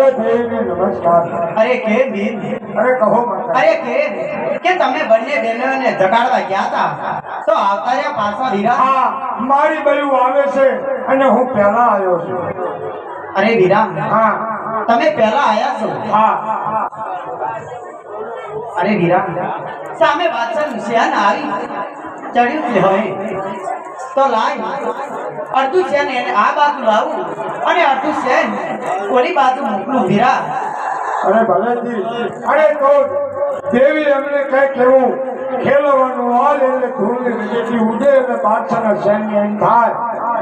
अरे देवी नमस्कार। अरे के वीर अरे कहो माता। अरे के તમે બંને બહેનોને જગાડવા ગયા હતા તો આવતા રહ્યા પાછા વીરા? હા મારી બહેુ આવે છે અને હું પહેલા આવ્યો છું। અરે વીરા હા તમે પહેલા આયા છો? હા અરે વીરા સામે બાદશાહ હુસૈન આવી ચડ્યું છે હવે તો લાય અડધું છે ને એને આ બાજુ લાવું અને અડધું છે ઓલી બાજુ મોકલું વીરા। અરે ભલેજી અરે તો દેવી એમને કઈ કેવું ખેલવાનું હાલ એટલે ધૂળની નજીકથી ઉડે એટલે બાદશાહના સૈન્ય એમ થાય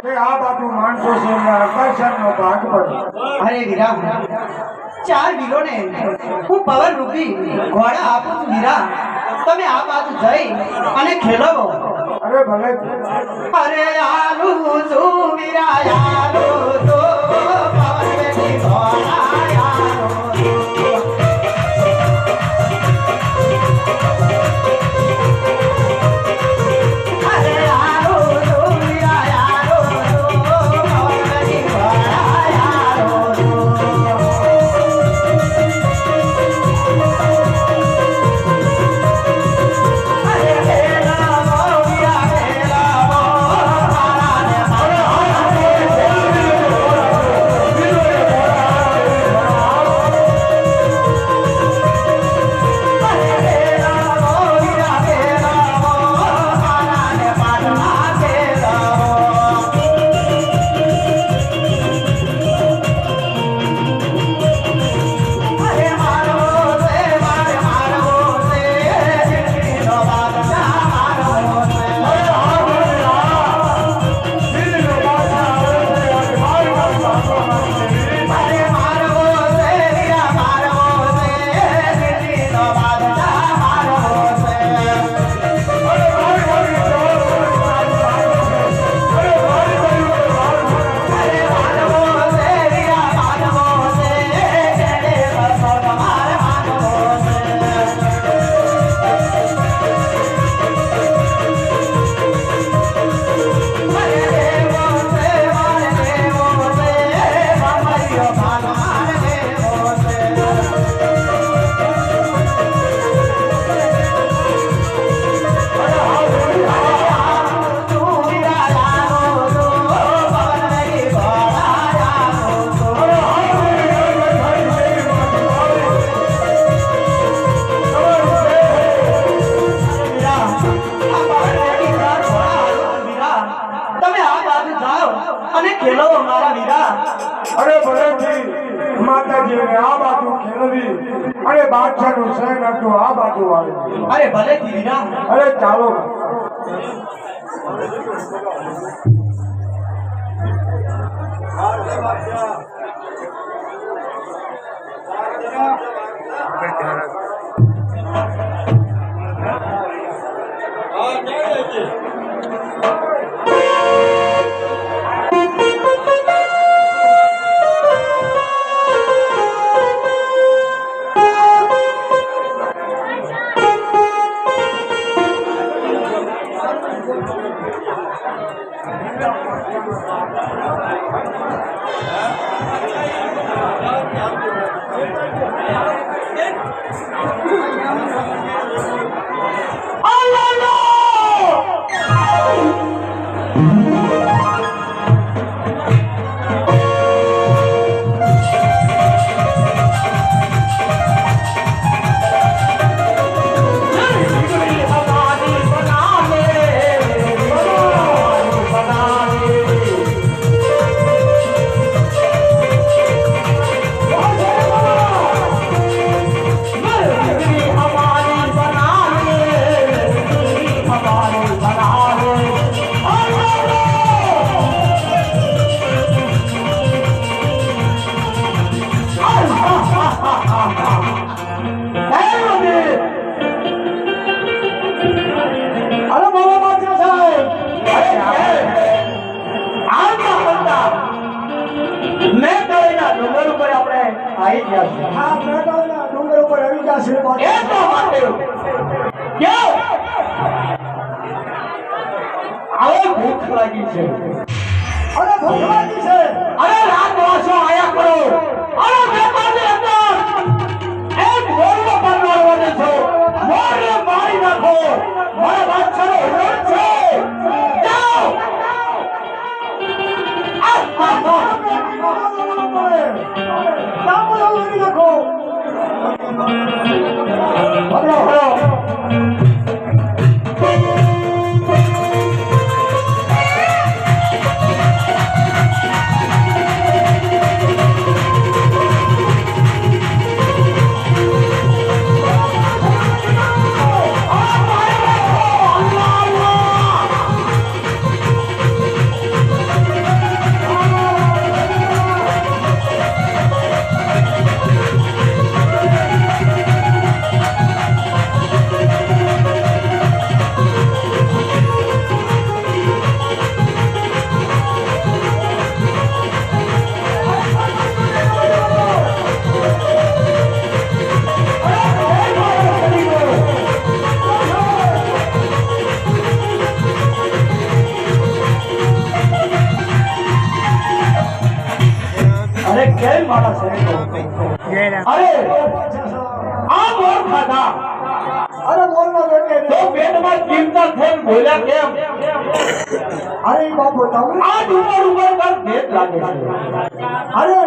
કે આ બાજુ માણસો છે એટલે આકાશનો ભાગ પડે। અરે વીરા ચાર વીરોને હું પવન રૂપી ઘોડા આપું છું વીરા, તમે આ બાજુ જઈ અને ખેલવો। અરે ભલેજી અરે આલુ છું વીરા આલુ છું પવન વેગી ઘોડા આલુ છું। અરે આલુ છું વીરા આલુ છું પવન વેગી ઘોડા આલુ છું। અરે ખેલાવો વીરા ખેલાવો હારાને अरे भलेजी माताजी ने आ बाजू खेलवी अरे बादशाहનું સૈન હતું આ બાજુ આવે। अरे भले वीरा अरे ચાલો આવી ગયા છે। હા મેઘાના ડુંગર ઉપર આવી ગયા છે એટલા માટે કેમ આવો ભૂખ લાગી છે। અરે ભૂખ લાગી છે અરે રાત વાસો આયા કરો અરે વેપાર અરે કેમ મારા સૈનિકો અરે આ મોર ખાધા અરે બોલનો બેટે તો પેટમાં ચિંતા થઈને બોલ્યા કેમ અરે બાપુ તમે આ ડુંગર ઉપર પર ભેદ લાગે છે અરે